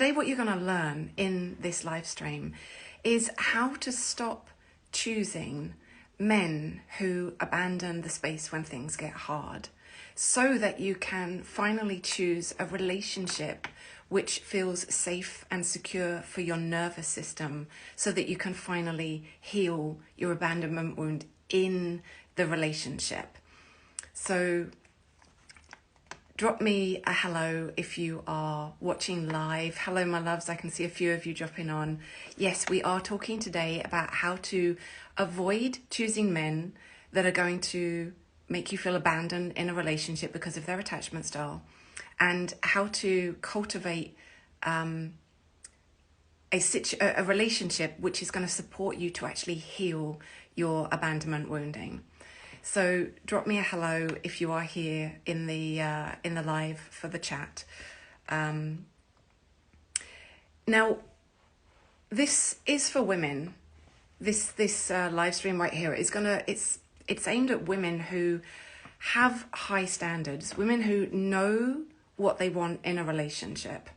Today, what you're going to learn in this live stream is how to stop choosing men who abandon the space when things get hard, so that you can finally choose a relationship which feels safe and secure for your nervous system, so that you can finally heal your abandonment wound in the relationship. So drop me a hello if you are watching live. Hello, my loves. I can see a few of you dropping on. Yes, we are talking today about how to avoid choosing men that are going to make you feel abandoned in a relationship because of their attachment style, and how to cultivate a relationship which is going to support you to actually heal your abandonment wounding. So drop me a hello if you are here in the live for the chat. Now, this is for women. This live stream right here is it's aimed at women who have high standards, women who know what they want in a relationship.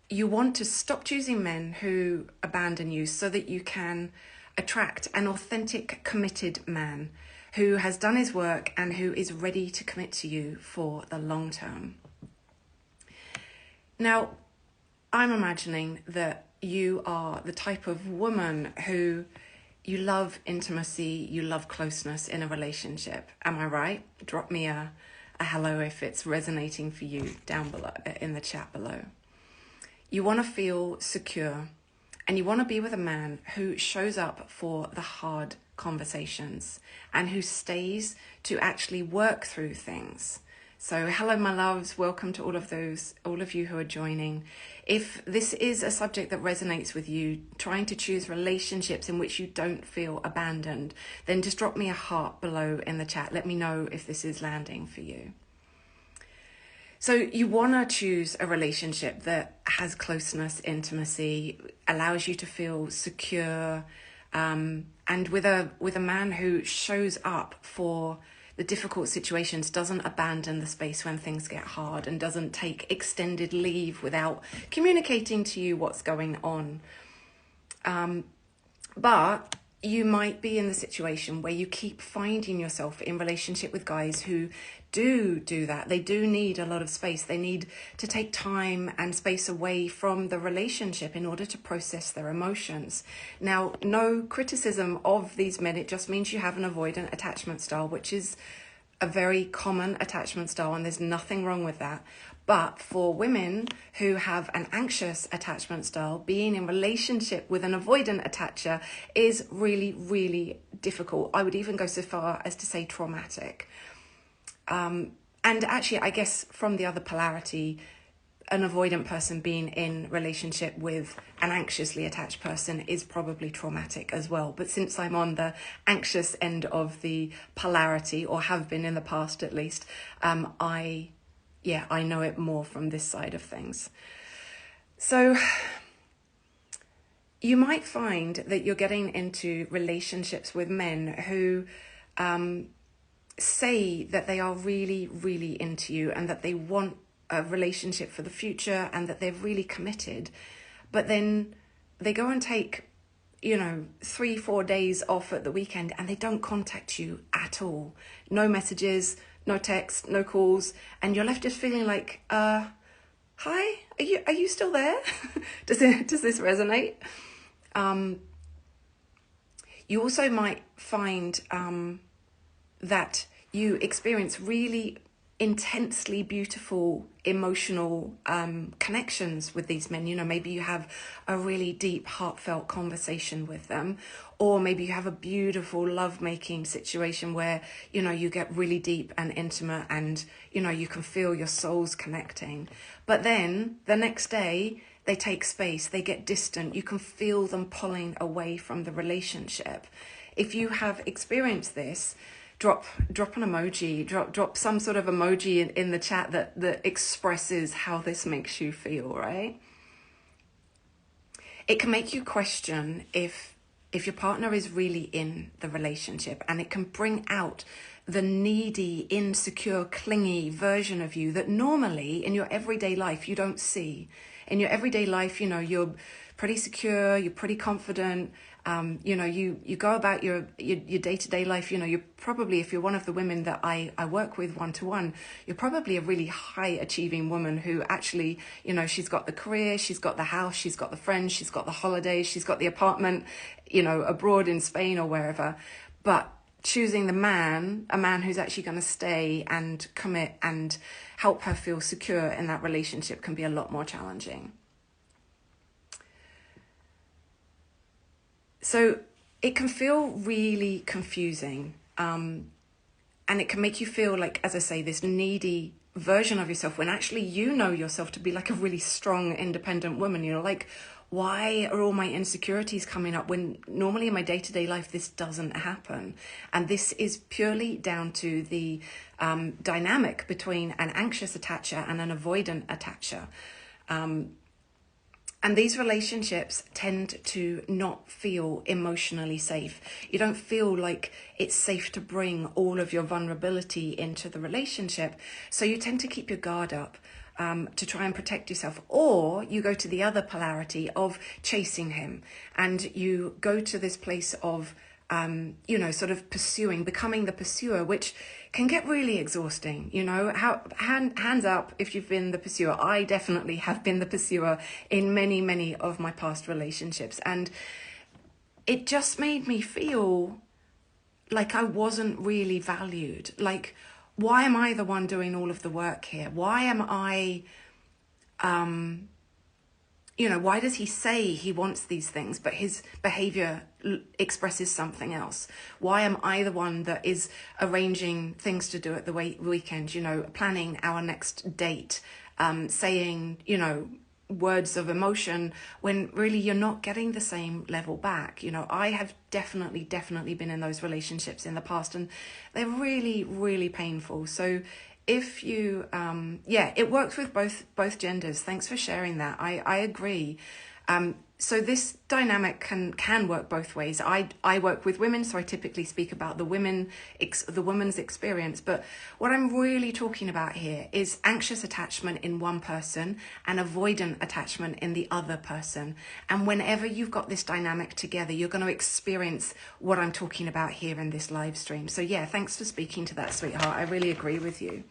You want to stop choosing men who abandon you so that you can attract an authentic, committed man who has done his work and who is ready to commit to you for the long term. Now, I'm imagining that you are the type of woman who you love intimacy, you love closeness in a relationship. Am I right? Drop me a hello if it's resonating for you down below in the chat below. You want to feel secure, and you want to be with a man who shows up for the hard conversations and who stays to actually work through things. So hello, my loves. Welcome to all of you who are joining. If this is a subject that resonates with you, trying to choose relationships in which you don't feel abandoned, then just drop me a heart below in the chat. Let me know if this is landing for you. So you want to choose a relationship that has closeness, intimacy, allows you to feel secure, and with a man who shows up for the difficult situations, doesn't abandon the space when things get hard, and doesn't take extended leave without communicating to you what's going on. But you might be in the situation where you keep finding yourself in relationship with guys who do that. They do need a lot of space. They need to take time and space away from the relationship in order to process their emotions. Now, no criticism of these men. It just means you have an avoidant attachment style, which is a very common attachment style, and there's nothing wrong with that. But for women who have an anxious attachment style, being in relationship with an avoidant attacher is really, really difficult. I would even go so far as to say traumatic. And actually, I guess from the other polarity, an avoidant person being in relationship with an anxiously attached person is probably traumatic as well. But since I'm on the anxious end of the polarity, or have been in the past at least, I know it more from this side of things. So you might find that you're getting into relationships with men who say that they are really, really into you and that they want a relationship for the future and that they're really committed. But then they go and take, 3-4 days off at the weekend and they don't contact you at all. No messages, no texts, no calls, and you're left just feeling like, hi, are you still there? Does this resonate? You also might find that you experience really intensely beautiful emotional connections with these men. Maybe you have a really deep, heartfelt conversation with them, or maybe you have a beautiful lovemaking situation where you get really deep and intimate, and you can feel your souls connecting. But then the next day they take space, they get distant, you can feel them pulling away from the relationship. If you have experienced this, drop an emoji, drop some sort of emoji in the chat that expresses how this makes you feel, right? It can make you question if your partner is really in the relationship, and it can bring out the needy, insecure, clingy version of you that normally in your everyday life you don't see. in your everyday life, you're pretty secure, you're pretty confident. You go about your day-to-day life, you're probably, if you're one of the women that I work with one-to-one, you're probably a really high achieving woman who actually, she's got the career, she's got the house, she's got the friends, she's got the holidays, she's got the apartment, abroad in Spain or wherever. But choosing a man who's actually going to stay and commit and help her feel secure in that relationship can be a lot more challenging. So it can feel really confusing, and it can make you feel like, as I say, this needy version of yourself when actually you know yourself to be like a really strong, independent woman. Like, why are all my insecurities coming up when normally in my day-to-day life this doesn't happen? And this is purely down to the dynamic between an anxious attacher and an avoidant attacher. And these relationships tend to not feel emotionally safe. You don't feel like it's safe to bring all of your vulnerability into the relationship. So you tend to keep your guard up to try and protect yourself. Or you go to the other polarity of chasing him. And you go to this place of, sort of pursuing, becoming the pursuer, which can get really exhausting. Hands up if you've been the pursuer. I definitely have been the pursuer in many, many of my past relationships. And it just made me feel like I wasn't really valued. Like, why am I the one doing all of the work here? Why am I, why does he say he wants these things, but his behavior expresses something else? Why am I the one that is arranging things to do at the weekend, planning our next date, saying, words of emotion when really you're not getting the same level back? I have definitely been in those relationships in the past, and they're really, really painful. So if you, it works with both genders. Thanks for sharing that. I agree. So this dynamic can work both ways. I work with women, so I typically speak about the woman's experience. But what I'm really talking about here is anxious attachment in one person and avoidant attachment in the other person. And whenever you've got this dynamic together, you're going to experience what I'm talking about here in this live stream. So yeah, thanks for speaking to that, sweetheart. I really agree with you.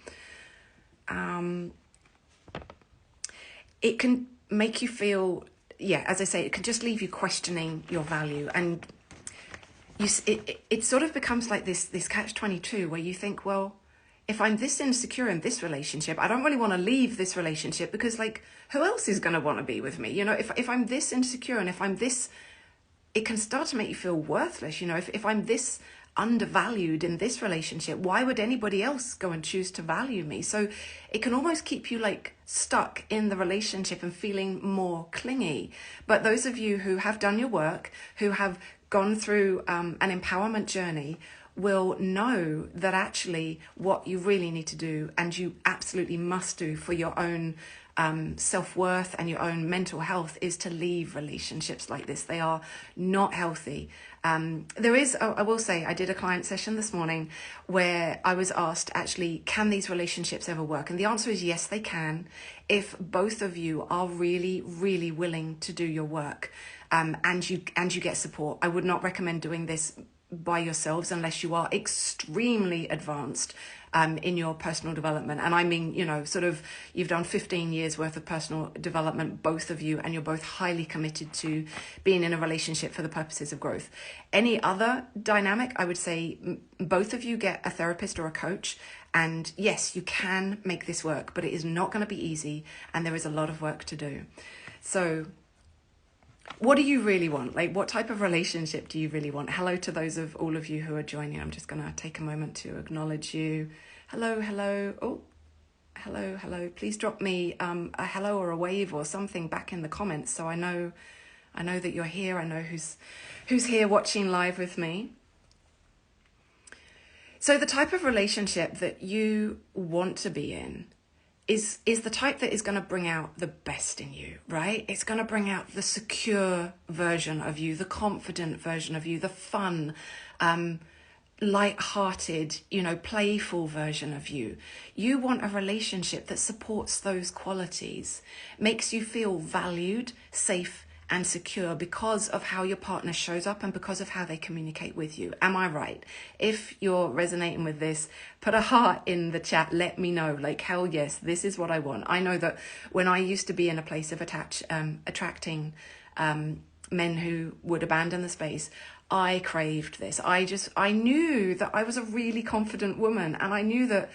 It can make you feel, as I say, it can just leave you questioning your value, and it sort of becomes like this catch-22 where you think, well, if I'm this insecure in this relationship, I don't really want to leave this relationship because, like, who else is going to want to be with me? If I'm this insecure and if I'm this, it can start to make you feel worthless. If I'm this undervalued in this relationship, why would anybody else go and choose to value me? So it can almost keep you like stuck in the relationship and feeling more clingy. But those of you who have done your work, who have gone through an empowerment journey, will know that actually what you really need to do, and you absolutely must do for your own self-worth and your own mental health, is to leave relationships like this. They are not healthy. I will say, I did a client session this morning where I was asked, actually, can these relationships ever work? And the answer is yes, they can, if both of you are really, really willing to do your work, and you get support. I would not recommend doing this by yourselves unless you are extremely advanced in your personal development. And I mean, sort of, you've done 15 years worth of personal development, both of you, and you're both highly committed to being in a relationship for the purposes of growth. Any other dynamic, I would say both of you get a therapist or a coach. And yes, you can make this work, but it is not going to be easy, and there is a lot of work to do. So what do you really want? Like, what type of relationship do you really want? Hello to all of you who are joining. I'm just going to take a moment to acknowledge you. Hello. Oh, hello. Please drop me a hello or a wave or something back in the comments, so I know that you're here. I know who's here watching live with me. So the type of relationship that you want to be in is the type that is going to bring out the best in you, right? It's going to bring out the secure version of you, the confident version of you, the fun, light-hearted, playful version of you. You want a relationship that supports those qualities, makes you feel valued, safe, and secure because of how your partner shows up and because of how they communicate with you. Am I right? If you're resonating with this, put a heart in the chat. Let me know. Like, hell yes, this is what I want. I know that when I used to be in a place of attracting men who would abandon the space, I craved this. I knew that I was a really confident woman, and I knew that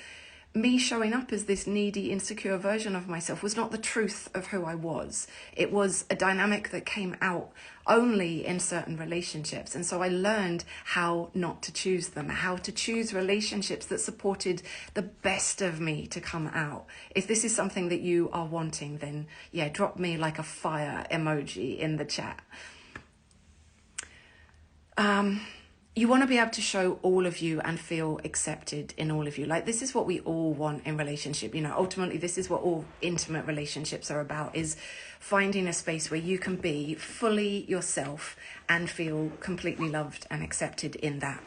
me showing up as this needy, insecure version of myself was not the truth of who I was. It was a dynamic that came out only in certain relationships. And so I learned how not to choose them, how to choose relationships that supported the best of me to come out. If this is something that you are wanting, then yeah, drop me like a fire emoji in the chat. You want to be able to show all of you and feel accepted in all of you. Like, this is what we all want in relationship. Ultimately, this is what all intimate relationships are about, is finding a space where you can be fully yourself and feel completely loved and accepted in that.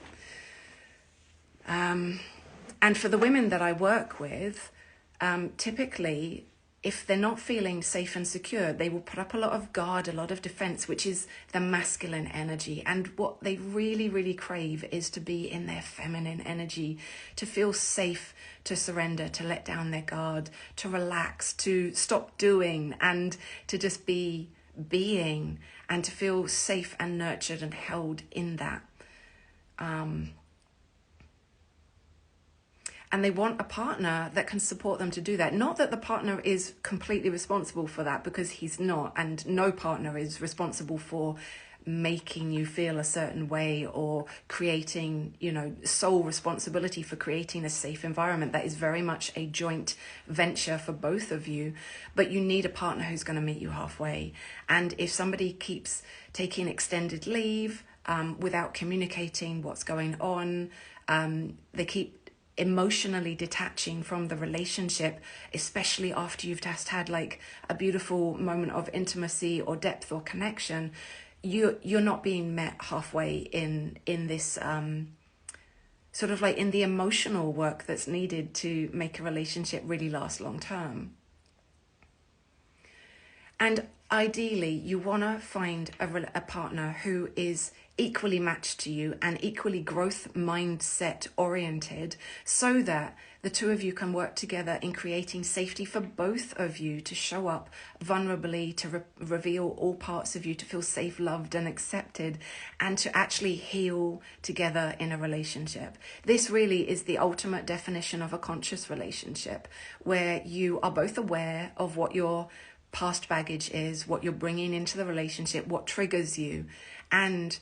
And for the women that I work with, typically, if they're not feeling safe and secure, they will put up a lot of guard, a lot of defense, which is the masculine energy. And what they really, really crave is to be in their feminine energy, to feel safe, to surrender, to let down their guard, to relax, to stop doing, and to just be being, and to feel safe and nurtured and held in that. And they want a partner that can support them to do that. Not that the partner is completely responsible for that, because he's not. And no partner is responsible for making you feel a certain way or creating, sole responsibility for creating a safe environment. That is very much a joint venture for both of you. But you need a partner who's going to meet you halfway. And if somebody keeps taking extended leave without communicating what's going on, they keep emotionally detaching from the relationship, especially after you've just had like a beautiful moment of intimacy or depth or connection, you're not being met halfway in this sort of like in the emotional work that's needed to make a relationship really last long term. And ideally, you want to find a partner who is equally matched to you and equally growth mindset oriented, so that the two of you can work together in creating safety for both of you to show up vulnerably, to reveal all parts of you, to feel safe, loved and accepted, and to actually heal together in a relationship. This really is the ultimate definition of a conscious relationship, where you are both aware of what your past baggage is, what you're bringing into the relationship, what triggers you, and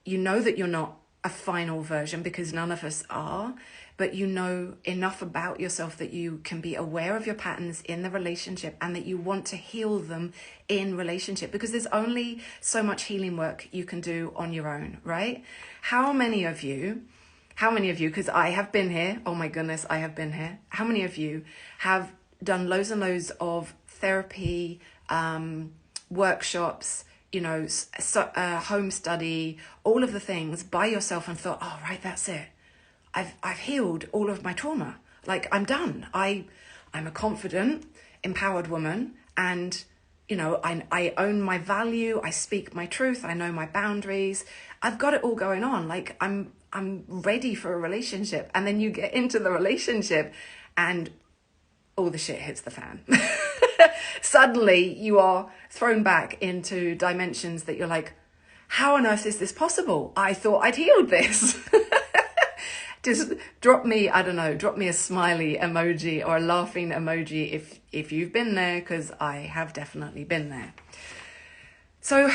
you know that you're not a final version, because none of us are, but you know enough about yourself that you can be aware of your patterns in the relationship and that you want to heal them in relationship, because there's only so much healing work you can do on your own, right? How many of you, because I have been here, oh my goodness, I have been here. How many of you have done loads and loads of therapy, workshops, home study, all of the things by yourself, and thought, oh, right, that's it. I've healed all of my trauma. Like, I'm done. I'm a confident, empowered woman, and, I own my value. I speak my truth. I know my boundaries. I've got it all going on. Like, I'm ready for a relationship. And then you get into the relationship and all the shit hits the fan. Suddenly you are thrown back into dimensions that you're like, how on earth is this possible? I thought I'd healed this. Just drop me a smiley emoji or a laughing emoji if you've been there, because I have definitely been there. So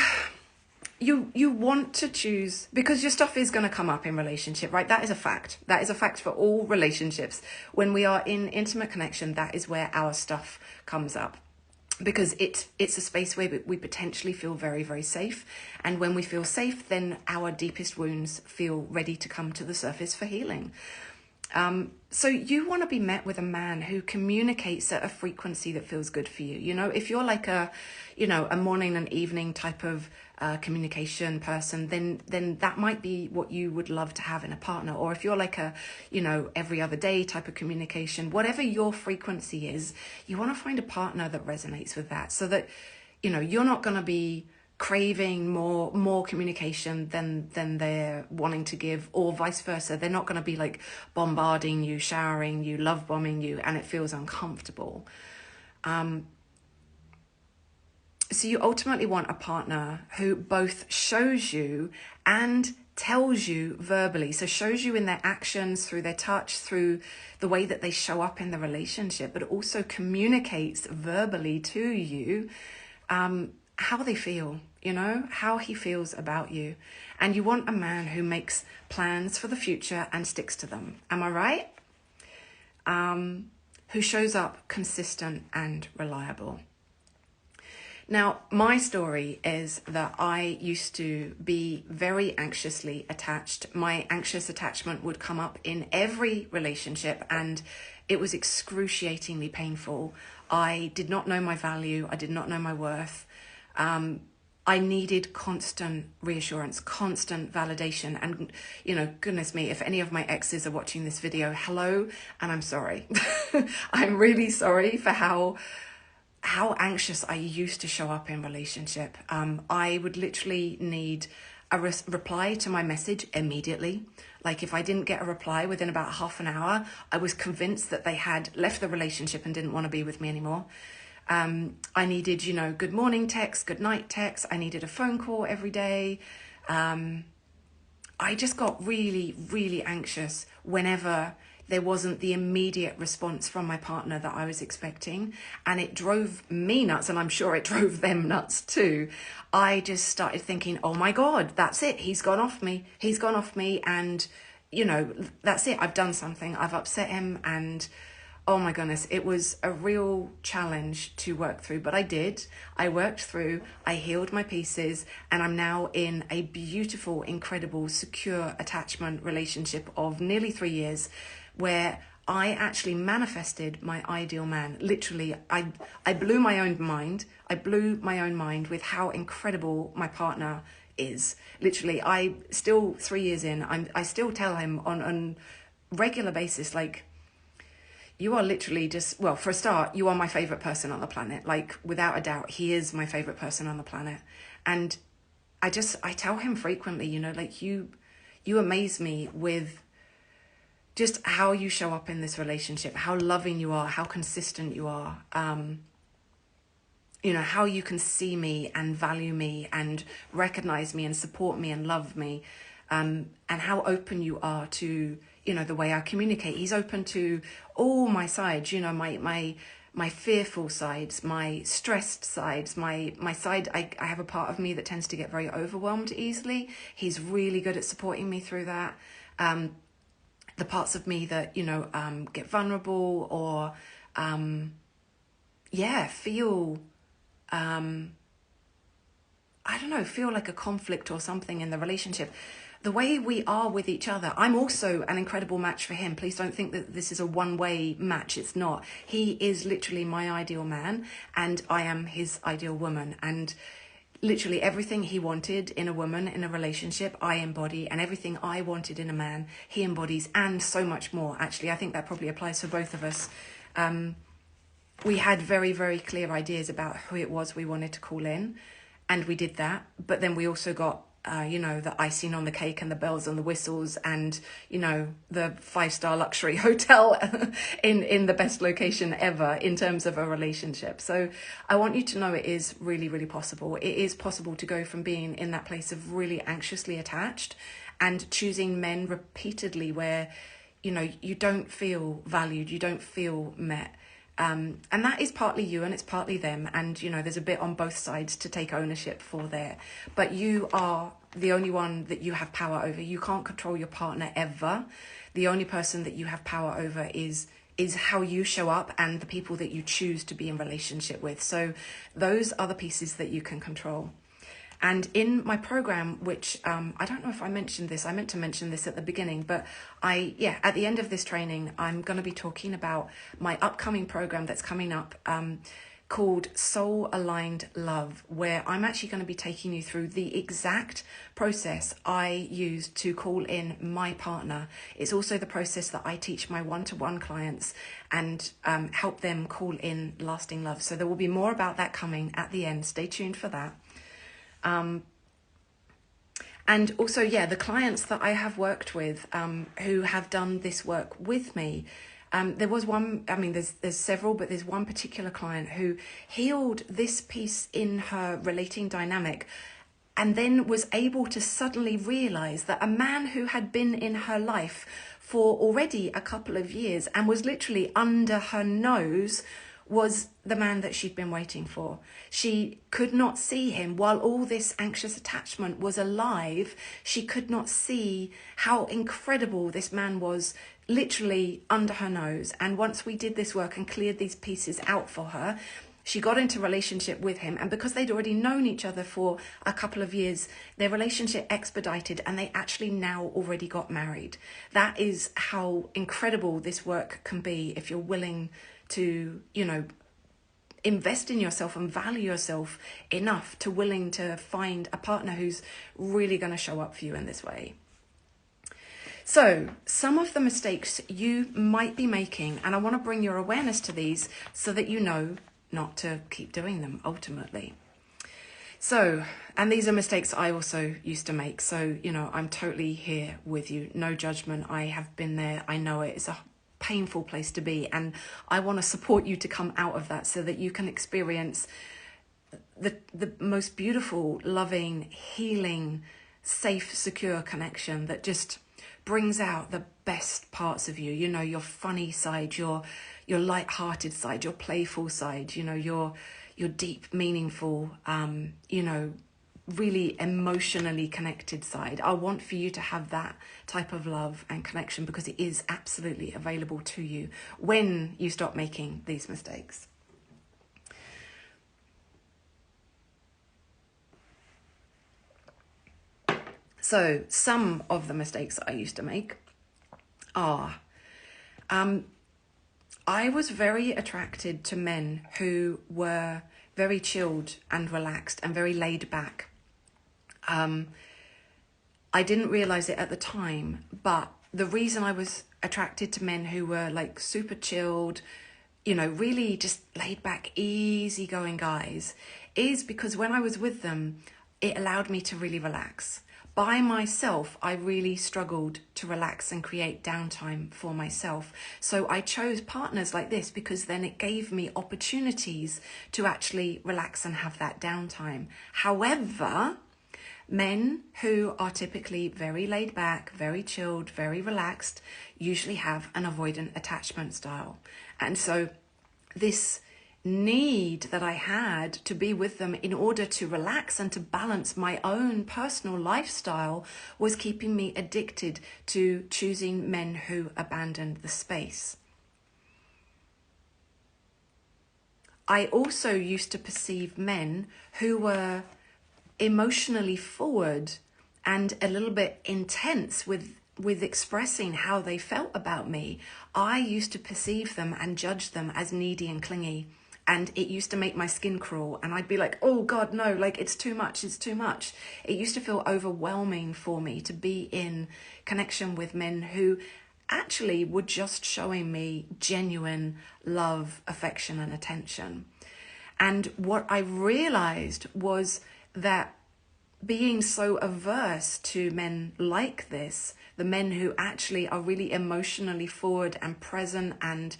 you want to choose, because your stuff is going to come up in relationship, right? That is a fact. That is a fact for all relationships. When we are in intimate connection, that is where our stuff comes up, because it's a space where we potentially feel very, very safe. And when we feel safe, then our deepest wounds feel ready to come to the surface for healing. So you want to be met with a man who communicates at a frequency that feels good for you. You know, if you're like a morning and evening type of communication person, then that might be what you would love to have in a partner. Or if you're like a, every other day type of communication, whatever your frequency is, you want to find a partner that resonates with that, so that, you're not going to be craving more communication than they're wanting to give, or vice versa. They're not going to be like bombarding you, showering you, love bombing you, and it feels uncomfortable. So you ultimately want a partner who both shows you and tells you verbally. So shows you in their actions, through their touch, through the way that they show up in the relationship, but also communicates verbally to you how they feel, how he feels about you. And you want a man who makes plans for the future and sticks to them. Am I right? Who shows up consistent and reliable. Now, my story is that I used to be very anxiously attached. My anxious attachment would come up in every relationship, and it was excruciatingly painful. I did not know my value. I did not know my worth. I needed constant reassurance, constant validation. And, goodness me, if any of my exes are watching this video, hello, and I'm sorry. I'm really sorry for how anxious I used to show up in relationship. I would literally need a reply to my message immediately. Like if I didn't get a reply within about half an hour, I was convinced that they had left the relationship and didn't want to be with me anymore. I needed, good morning text, good night text. I needed a phone call every day. I just got really, really anxious whenever there wasn't the immediate response from my partner that I was expecting. And it drove me nuts, and I'm sure it drove them nuts too. I just started thinking, oh my God, that's it. He's gone off me. He's gone off me. And, that's it. I've done something. I've upset him. And oh my goodness, it was a real challenge to work through, but I did. I worked through, I healed my pieces, and I'm now in a beautiful, incredible, secure attachment relationship of nearly 3 years, where I actually manifested my ideal man. Literally, I blew my own mind. I blew my own mind with how incredible my partner is. Literally, I still, 3 years in, I still tell him on regular basis, like, you are literally just, well, for a start, you are my favorite person on the planet. Like, without a doubt, he is my favorite person on the planet. And I tell him frequently, like, you amaze me with just how you show up in this relationship, how loving you are, how consistent you are, how you can see me and value me and recognize me and support me and love me, and how open you are to, the way I communicate. He's open to all my sides, my fearful sides, my stressed sides, my side. I have a part of me that tends to get very overwhelmed easily. He's really good at supporting me through that. The parts of me that, get vulnerable or, feel, feel like a conflict or something in the relationship. The way we are with each other, I'm also an incredible match for him. Please don't think that this is a one-way match. It's not. He is literally my ideal man, and I am his ideal woman. And literally everything he wanted in a woman, in a relationship, I embody, and everything I wanted in a man, he embodies, and so much more. Actually, I think that probably applies for both of us. We had very, very clear ideas about who it was we wanted to call in, and we did that. But then we also got the icing on the cake and the bells and the whistles and, the 5-star luxury hotel in the best location ever in terms of a relationship. So I want you to know it is really, really possible. It is possible to go from being in that place of really anxiously attached and choosing men repeatedly where, you don't feel valued, you don't feel met. And that is partly you and it's partly them. And, there's a bit on both sides to take ownership for there. But you are the only one that you have power over. You can't control your partner ever. The only person that you have power over is how you show up and the people that you choose to be in relationship with. So those are the pieces that you can control. And in my program, which I don't know if I mentioned this, I meant to mention this at the beginning, but at the end of this training, I'm going to be talking about my upcoming program that's coming up called Soul Aligned Love, where I'm actually going to be taking you through the exact process I used to call in my partner. It's also the process that I teach my one-to-one clients and help them call in lasting love. So there will be more about that coming at the end. Stay tuned for that. And also, the clients that I have worked with who have done this work with me, there was one, there's several, but there's one particular client who healed this piece in her relating dynamic and then was able to suddenly realize that a man who had been in her life for already a couple of years and was literally under her nose was the man that she'd been waiting for. She could not see him while all this anxious attachment was alive. She could not see how incredible this man was literally under her nose. And once we did this work and cleared these pieces out for her, she got into relationship with him. And because they'd already known each other for a couple of years, their relationship expedited and they actually now already got married. That is how incredible this work can be if you're willing to, invest in yourself and value yourself enough to willing to find a partner who's really going to show up for you in this way. So some of the mistakes you might be making, and I want to bring your awareness to these so that you know not to keep doing them ultimately. So, and these are mistakes I also used to make. So, I'm totally here with you. No judgment. I have been there. I know it. It's a painful place to be, and I want to support you to come out of that so that you can experience the most beautiful, loving, healing, safe, secure connection that just brings out the best parts of you. Your funny side, your light-hearted side, your playful side, your deep, meaningful, really emotionally connected side. I want for you to have that type of love and connection because it is absolutely available to you when you stop making these mistakes. So some of the mistakes I used to make are, I was very attracted to men who were very chilled and relaxed and very laid back. I didn't realize it at the time, but the reason I was attracted to men who were like super chilled, really just laid back, easygoing guys, is because when I was with them, it allowed me to really relax. By myself, I really struggled to relax and create downtime for myself. So I chose partners like this because then it gave me opportunities to actually relax and have that downtime. However, men who are typically very laid back, very chilled, very relaxed, usually have an avoidant attachment style. And so this need that I had to be with them in order to relax and to balance my own personal lifestyle was keeping me addicted to choosing men who abandoned the space. I also used to perceive men who were emotionally forward and a little bit intense with expressing how they felt about me. I used to perceive them and judge them as needy and clingy. And it used to make my skin crawl. And I'd be like, oh God, no, like it's too much, it's too much. It used to feel overwhelming for me to be in connection with men who actually were just showing me genuine love, affection, and attention. And what I realized was that being so averse to men like this, the men who actually are really emotionally forward and present and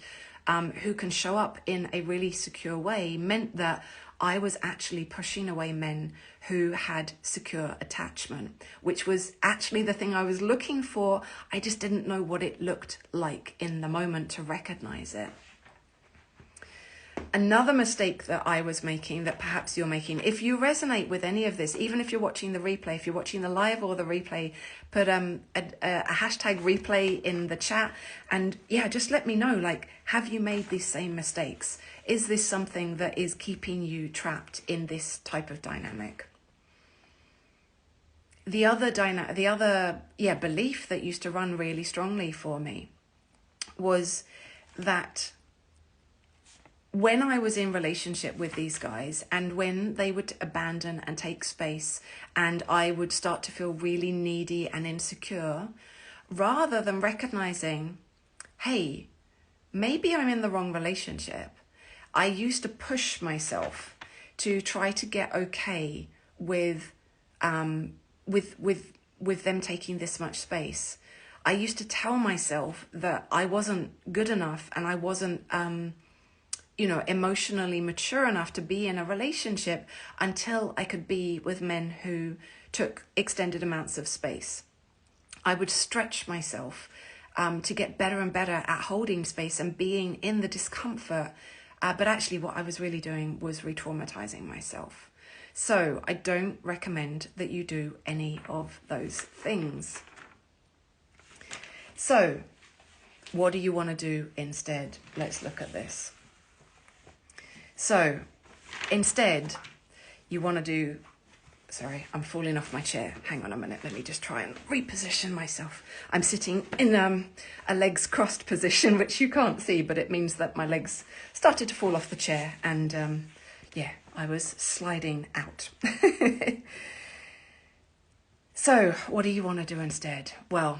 who can show up in a really secure way, meant that I was actually pushing away men who had secure attachment, which was actually the thing I was looking for. I just didn't know what it looked like in the moment to recognize it. Another mistake that I was making, that perhaps you're making, if you resonate with any of this, even if you're watching the replay, if you're watching the live or the replay, put a hashtag replay in the chat and just let me know, like, have you made these same mistakes? Is this something that is keeping you trapped in this type of dynamic? the other belief that used to run really strongly for me was that when I was in relationship with these guys, and when they would abandon and take space, and I would start to feel really needy and insecure, rather than recognizing, hey, maybe I'm in the wrong relationship, I used to push myself to try to get okay with them taking this much space. I used to tell myself that I wasn't good enough, and I wasn't emotionally mature enough to be in a relationship until I could be with men who took extended amounts of space. I would stretch myself to get better and better at holding space and being in the discomfort. But actually what I was really doing was re-traumatizing myself. So I don't recommend that you do any of those things. So what do you want to do instead? Let's look at this. So instead, you want to do, sorry, I'm falling off my chair. Hang on a minute. Let me just try and reposition myself. I'm sitting in a legs crossed position, which you can't see, but it means that my legs started to fall off the chair. And I was sliding out. So what do you want to do instead? Well,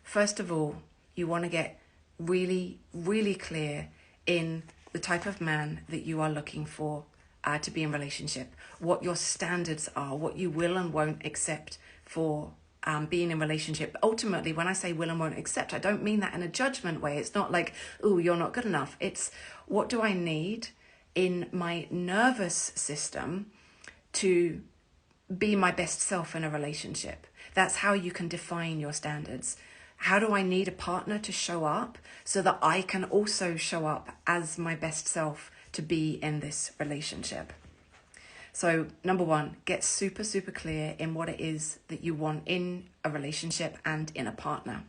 first of all, you want to get really, really clear in the type of man that you are looking for to be in relationship, what your standards are, what you will and won't accept for being in relationship. Ultimately, when I say will and won't accept, I don't mean that in a judgment way. It's not like, oh, you're not good enough. It's what do I need in my nervous system to be my best self in a relationship. That's how you can define your standards. How do I need a partner to show up so that I can also show up as my best self to be in this relationship? So number one, get super, super clear in what it is that you want in a relationship and in a partner.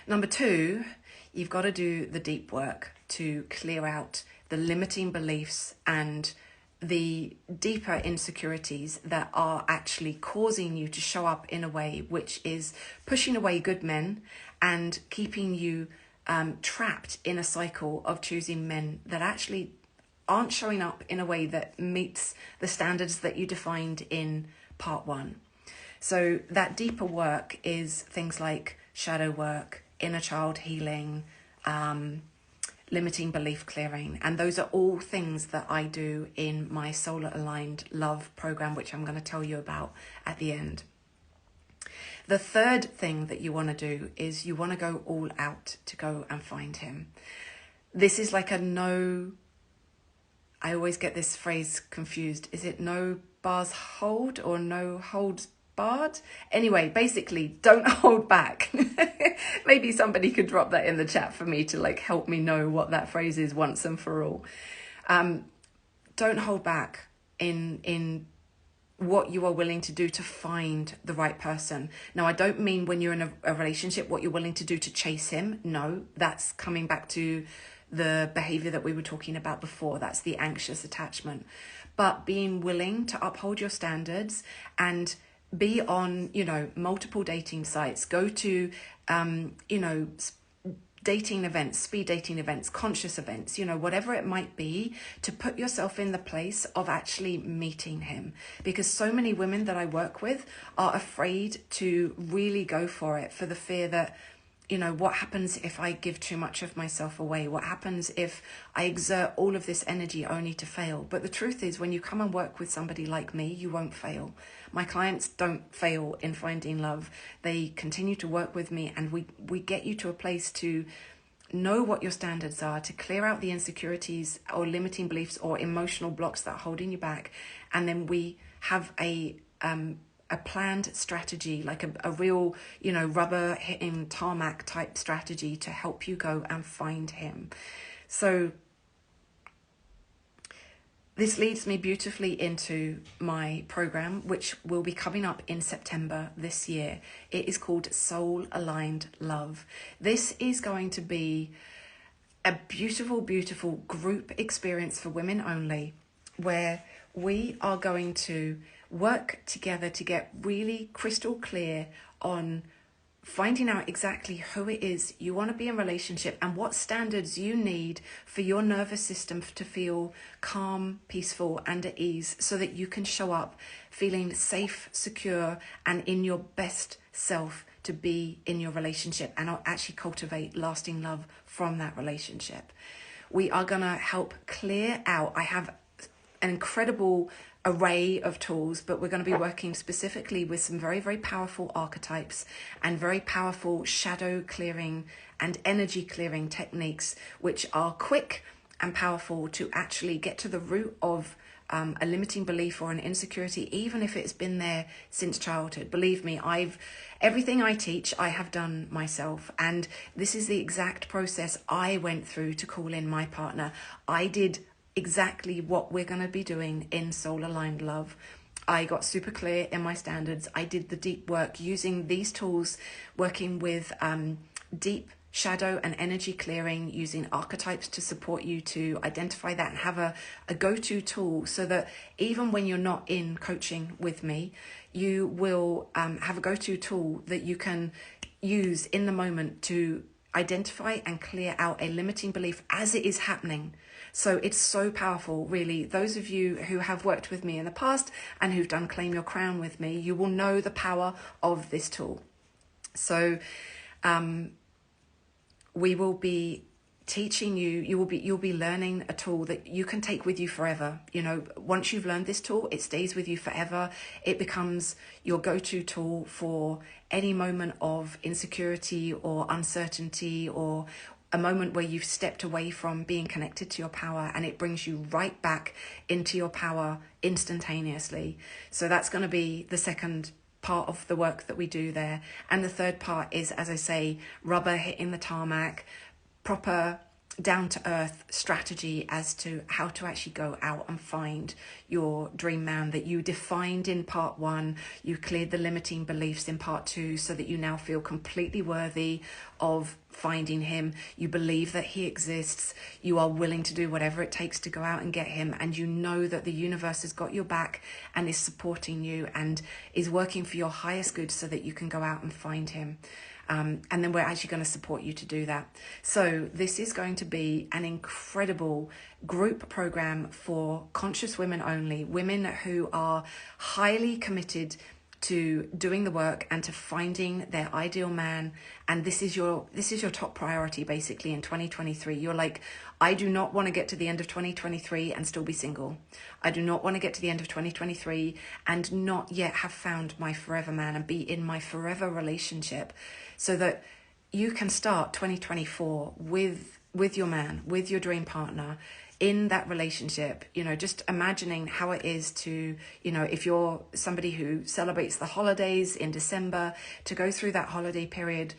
Number two, you've got to do the deep work to clear out the limiting beliefs and the deeper insecurities that are actually causing you to show up in a way which is pushing away good men and keeping you trapped in a cycle of choosing men that actually aren't showing up in a way that meets the standards that you defined in part one. So that deeper work is things like shadow work, inner child healing, limiting belief clearing. And those are all things that I do in my Solar Aligned Love program, which I'm going to tell you about at the end. The third thing that you want to do is you want to go all out to go and find him. This is like I always get this phrase confused. Is it no bars hold or no holds barred? Anyway, basically, don't hold back. Maybe somebody could drop that in the chat for me to help me know what that phrase is once and for all. Don't hold back in what you are willing to do to find the right person. Now, I don't mean when you're in a relationship, what you're willing to do to chase him. No, that's coming back to the behavior that we were talking about before. That's the anxious attachment. But being willing to uphold your standards and be on, multiple dating sites, go to, dating events, speed dating events, conscious events, whatever it might be, to put yourself in the place of actually meeting him. Because so many women that I work with are afraid to really go for it, for the fear that, what happens if I give too much of myself away? What happens if I exert all of this energy only to fail? But the truth is, when you come and work with somebody like me, you won't fail. My clients don't fail in finding love. They continue to work with me, and we get you to a place to know what your standards are, to clear out the insecurities or limiting beliefs or emotional blocks that are holding you back. And then we have a planned strategy, like a real, rubber hitting tarmac type strategy to help you go and find him. So this leads me beautifully into my program, which will be coming up in September this year. It is called Soul Aligned Love. This is going to be a beautiful, beautiful group experience for women only, where we are going to work together to get really crystal clear on finding out exactly who it is you want to be in relationship and what standards you need for your nervous system to feel calm, peaceful, and at ease, so that you can show up feeling safe, secure, and in your best self to be in your relationship and actually cultivate lasting love from that relationship. We are going to help clear out. I have an incredible array of tools, but we're going to be working specifically with some very, very powerful archetypes and very powerful shadow clearing and energy clearing techniques, which are quick and powerful to actually get to the root of a limiting belief or an insecurity, even if it's been there since childhood. Believe me, everything I teach, I have done myself. And this is the exact process I went through to call in my partner. I did exactly what we're going to be doing in Soul Aligned Love. I got super clear in my standards. I did the deep work using these tools, working with deep shadow and energy clearing, using archetypes to support you to identify that and have a go-to tool, so that even when you're not in coaching with me, you will have a go-to tool that you can use in the moment to identify and clear out a limiting belief as it is happening. So it's so powerful, really. Those of you who have worked with me in the past and who've done Claim Your Crown with me, you will know the power of this tool. So we will be teaching you, you'll be learning a tool that you can take with you forever. You know, once you've learned this tool, it stays with you forever. It becomes your go-to tool for any moment of insecurity or uncertainty, or a moment where you've stepped away from being connected to your power, and it brings you right back into your power instantaneously. So that's going to be the second part of the work that we do there. And the third part is, as I say, rubber hitting the tarmac, proper down-to-earth strategy as to how to actually go out and find your dream man that you defined in part 1. You cleared the limiting beliefs in part 2, so that you now feel completely worthy of finding him. You believe that he exists. You are willing to do whatever it takes to go out and get him, and you know that the universe has got your back and is supporting you and is working for your highest good, so that you can go out and find him. And then we're actually going to support you to do that. So this is going to be an incredible group program for conscious women only, women who are highly committed to doing the work and to finding their ideal man. And this is your top priority basically in 2023. You're like, I do not want to get to the end of 2023 and still be single. I do not want to get to the end of 2023 and not yet have found my forever man and be in my forever relationship, so that you can start 2024 with your man, with your dream partner, in that relationship. You know, just imagining how it is to, you know, if you're somebody who celebrates the holidays in December, to go through that holiday period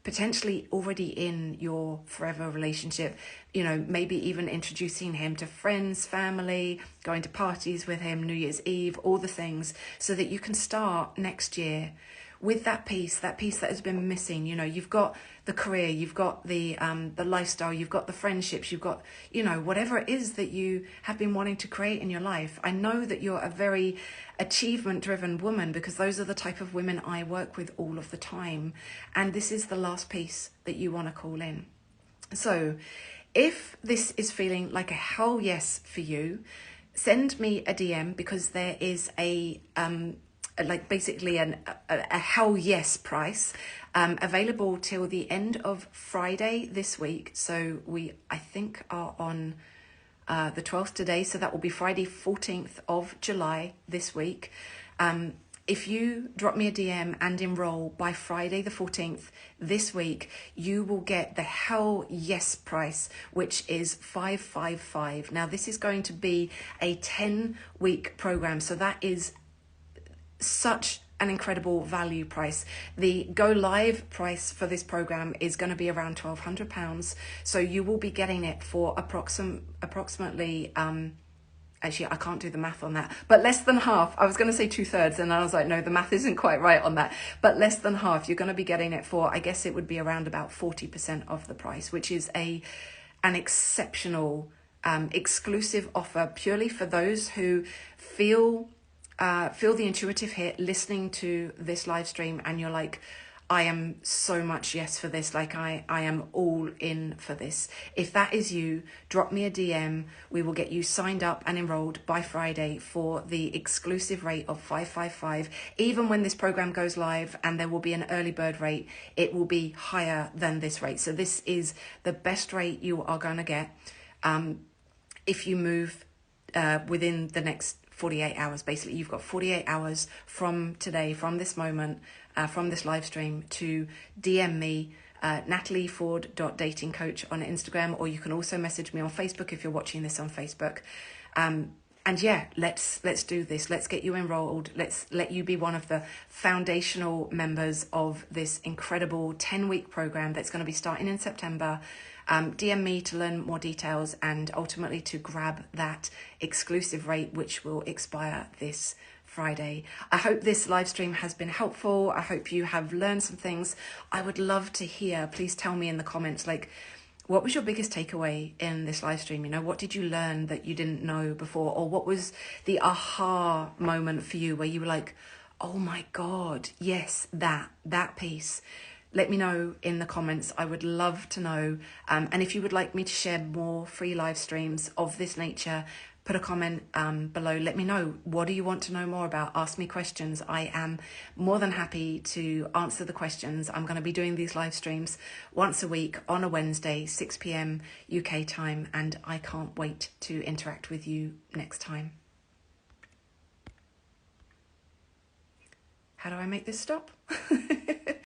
potentially already in your forever relationship, you know, maybe even introducing him to friends, family, going to parties with him, New Year's Eve, all the things, so that you can start next year with that piece that has been missing. You know, you've got the career, you've got the lifestyle, you've got the friendships, you've got, you know, whatever it is that you have been wanting to create in your life. I know that you're a very achievement-driven woman, because those are the type of women I work with all of the time. And this is the last piece that you want to call in. So if this is feeling like a hell yes for you, send me a DM, because there is basically a hell yes price available till the end of Friday this week. So I think are on the 12th today, so that will be Friday 14th of July this week. If you drop me a DM and enroll by Friday the 14th this week, you will get the hell yes price, which is 555. Now this is going to be a 10-week program, so that is such an incredible value price. The go live price for this program is going to be around £1,200. So you will be getting it for approximately, actually I can't do the math on that, but less than half. I was going to say 2/3, and I was like, no, the math isn't quite right on that, but less than half. You're going to be getting it for, I guess it would be around about 40% of the price, which is an exceptional exclusive offer purely for those who feel feel the intuitive hit listening to this live stream and you're like, I am so much yes for this, like I am all in for this. If that is you, drop me a DM. We will get you signed up and enrolled by Friday for the exclusive rate of 555. Even when this program goes live and there will be an early bird rate, it will be higher than this rate. So this is the best rate you are going to get if you move within the next 48 hours. Basically, you've got 48 hours from today, from this moment, from this live stream to DM me, natalieford.datingcoach on Instagram, or you can also message me on Facebook if you're watching this on Facebook. And yeah, let's do this. Let's get you enrolled. Let's let you be one of the foundational members of this incredible 10-week program that's going to be starting in September. DM me to learn more details and ultimately to grab that exclusive rate, which will expire this Friday. I hope this live stream has been helpful. I hope you have learned some things. I would love to hear, please tell me in the comments, like, what was your biggest takeaway in this live stream? You know, what did you learn that you didn't know before? Or what was the aha moment for you where you were like, oh my God, yes, that piece. Let me know in the comments. I would love to know. And if you would like me to share more free live streams of this nature, put a comment below. Let me know. What do you want to know more about? Ask me questions. I am more than happy to answer the questions. I'm going to be doing these live streams once a week on a Wednesday, 6 p.m. UK time, and I can't wait to interact with you next time. How do I make this stop?